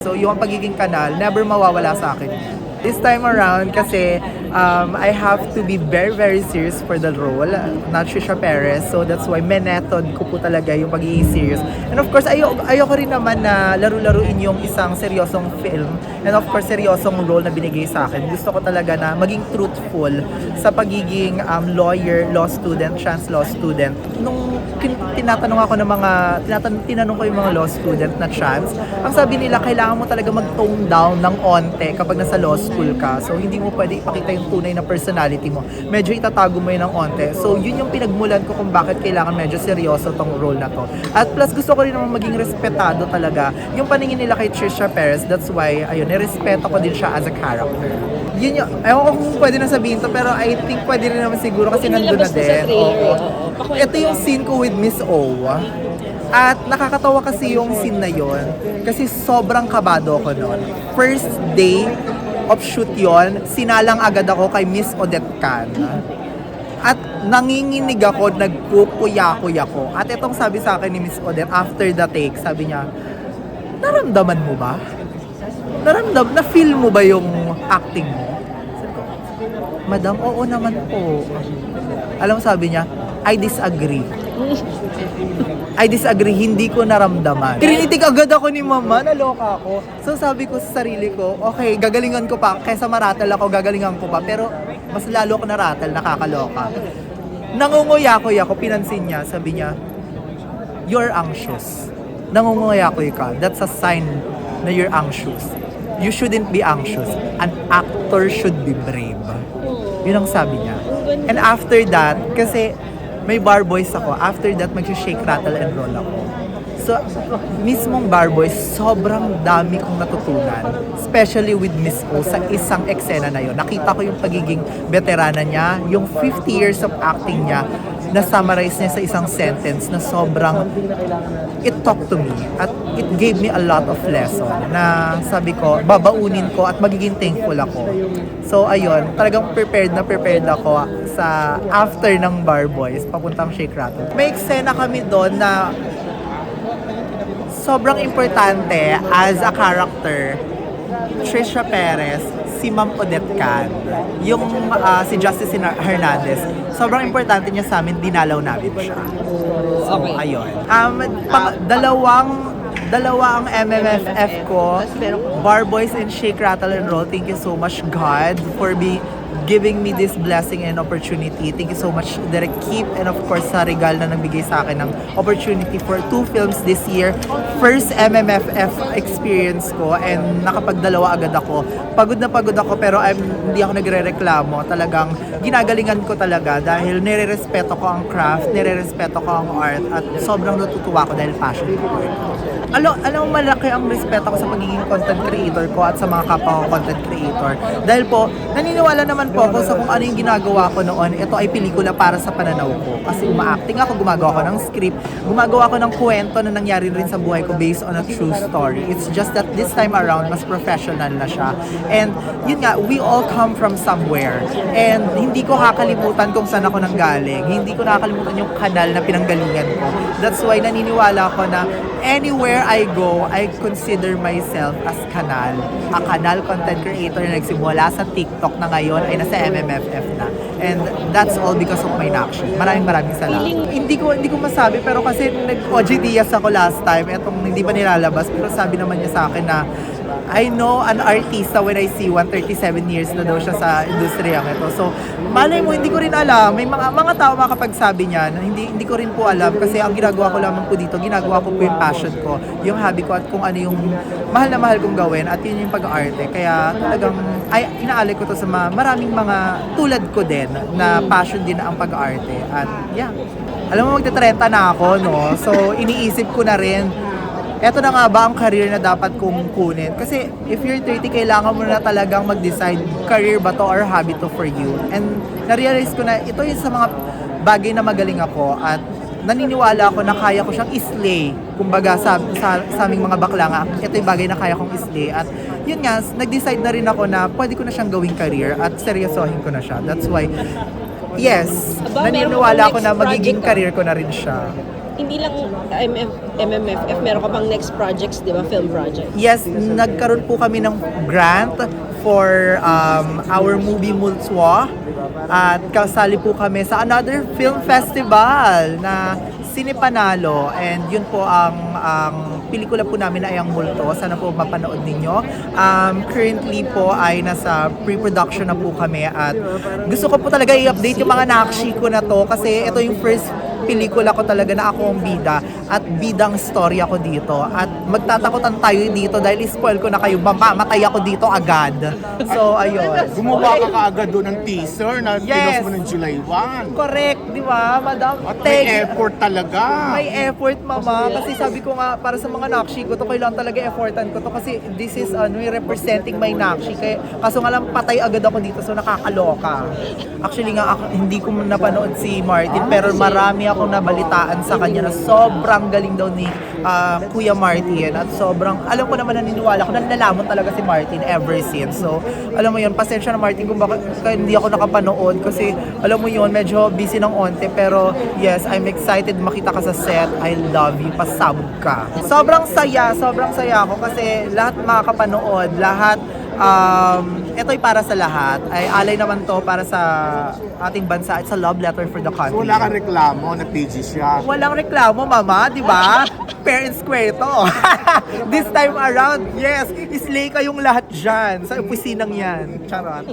So yung pagiging kanal, never mawawala sa akin. This time around kasi I have to be very very serious for the role, not Trisha Perez. So that's why may method ko po talaga yung pagiging serious. And of course, ayoko rin naman na laro-laruin yung isang seryosong film. And of course, seryosong role na binigay sa akin. Gusto ko talaga na maging truthful sa pagiging lawyer, law student, trans law student. Nung tinatanong ako ng mga, tinanong ko yung mga law student na trans, ang sabi nila, kailangan mo talaga mag-tone down ng onte kapag nasa law school ka. So, hindi mo pwede ipakita yung tunay na personality mo. Medyo itatago mo yun ng onte. So, yun yung pinagmulan ko kung bakit kailangan medyo seryoso tong role na to. At plus, gusto ko rin naman maging respetado talaga. Yung paningin nila kay Trisha Perez, that's why, ayun, nirespeto ko din siya as a character. Yun yung, ewan ko kung pwede na sabihin to, pero I think pwede rin naman siguro kasi nandun na din. Oo. Ito yung scene ko with Miss O. At nakakatawa kasi yung scene na yon kasi sobrang kabado ako noon. First day of shoot yon, sinalang agad ako kay Miss Odette Can. At nanginginig ako, nagkukuya-kuya ko. At itong sabi sa akin ni Miss Odette after the take, sabi niya, naramdaman mo ba? Na-feel mo ba yung acting mo? Sabi ko, Madam, oo naman po. Alam mo sabi niya, I disagree. I disagree, hindi ko naramdaman. Tinitig agad ako ni mama, naloka ako. So sabi ko sa sarili ko, okay, gagalingan ko pa. Kaysa maratal ako, gagalingan ko pa. Pero mas lalo ako naratal, nakakaloka. Nangunguya-kuya ako, pinansin niya, sabi niya, you're anxious. Nangunguya-kuya ka, that's a sign na you're anxious. You shouldn't be anxious. An actor should be brave. Yun ang sabi niya. And after that, kasi may bar boys ako. After that, mag-shake, rattle, and roll ako. So, mismong bar boys, sobrang dami kong natutunan. Especially with Miss O sa isang eksena na yun. Nakita ko yung pagiging veterana niya, yung 50 years of acting niya, na-summarize niya sa isang sentence na sobrang it talked to me at it gave me a lot of lesson na sabi ko, babaunin ko at magiging thankful ako. So ayun, talagang prepared ako sa after ng Bar Boys, papuntang Shake Rattle. May eksena kami doon na sobrang importante as a character, Trisha Perez, si Ma'am Odette Can, yung si Justice Hernandez, sobrang importante niya sa amin, dinalaw namin siya. So, ayun. Dalawa ang MMFF ko, Bar Boys and Shake, Rattle, and Roll. Thank you so much, God, for giving me this blessing and opportunity. Thank you so much, Direk Keep, and of course sa Regal na nagbigay sa akin ng opportunity for 2 films this year. First MMFF experience ko and nakapagdalawa agad ako. Pagod na pagod ako pero hindi ako nagre-reklamo. Talagang ginagalingan ko talaga dahil nire-respeto ko ang craft, nire-respeto ko ang art at sobrang natutuwa ko dahil passion ko. Alam mo, malaki ang respeto ko sa pagiging content creator ko at sa mga kapwa ko content creator. Dahil po, naniniwala naman po ako sa kung ano yung ginagawa ko noon. Ito ay pelikula para sa pananaw ko. Kasi uma-acting ako, gumagawa ko ng script, gumagawa ko ng kwento na nangyari rin sa buhay ko based on a true story. It's just that this time around, mas professional na siya. And yun nga, we all come from somewhere. And hindi ko kakalimutan kung saan ako nanggaling. Hindi ko nakakalimutan yung kanal na pinanggalingan ko. That's why naniniwala ako na anywhere I go, I consider myself as kanal. A kanal content creator na nagsimula sa TikTok na ngayon ay nasa MMFF na. And that's all because of my action. Maraming salamat. Hindi ko masabi pero kasi nag-OG Diaz ako last time. Etong hindi pa nilalabas pero sabi naman niya sa akin na I know an artista when I see 137 years na daw siya sa industriyang ito. So, malay mo, hindi ko rin alam. May mga tao makapagsabi niya na hindi ko rin po alam kasi ang ginagawa ko lamang po dito, ginagawa ko po yung passion ko, yung hobby ko at kung ano yung mahal na mahal kong gawin at yun yung pag-arte. Kaya talagang inaalay ko to sa maraming mga tulad ko din na passion din ang pag-arte. At yeah, alam mo magte-30 na ako, no? So, iniisip ko na rin, eto na nga ba ang career na dapat kong kunin? Kasi if you're 30, kailangan mo na talagang mag-decide career ba to or hobby to for you. And na-realize ko na ito yung sa mga bagay na magaling ako at naniniwala ako na kaya ko siyang islay. Kumbaga sa aming mga bakla nga, ito yung bagay na kaya kong islay. At yun nga, nag-decide na rin ako na pwede ko na siyang gawing career at seryosohin ko na siya. That's why, yes, naniniwala ako na magiging career ko na rin siya. hindi lang MMFF, meron ka pang next projects, di ba? Film project. Yes, nagkaroon po kami ng grant for our movie Multswa at kasali po kami sa another film festival na Sinipanalo, and yun po ang pelikula po namin ay ang Multo. Sana po mapanood ninyo. Currently po ay nasa pre-production na po kami at gusto ko po talaga i-update yung mga nakshi ko na to kasi ito yung first pelikula ko talaga na ako ang bida at bidang story ako dito at magtatakutan tayo dito dahil spoil ko na kayo, mamatay ako dito agad. So ayun. Gumawa ka kaagad doon ng teaser na Yes. pinost mo ng July 1. Correct, di ba, madam? At may effort talaga. May effort, mama. Kasi sabi ko nga, para sa mga nakshi ko to, kailangan talaga effortan ko to kasi this is representing my nakshi. Kaso nga lang, patay agad ako dito, so nakakaloka. Actually nga, hindi ko napanood si Martin, pero marami akong nabalitaan sa kanya na sobrang galing daw ni Kuya Martin at sobrang, alam ko naman, naniniwala ko, nanlalamon talaga si Martin ever since. So, alam mo yun, pasensya na Martin kung bakit hindi ako nakapanood kasi, alam mo yun, medyo busy ng onte, pero yes, I'm excited makita ka sa set. I love you, pasabog ka. Sobrang saya ako kasi lahat makakapanood, lahat ito'y para sa lahat. Ay alay naman to para sa ating bansa. It's a love letter for the country. Wala kang reklamo na PG siya. Walang reklamo, mama, di ba? Fair and square to. This time around, yes, islay kayong lahat dyan sa opisinang yan. Charot.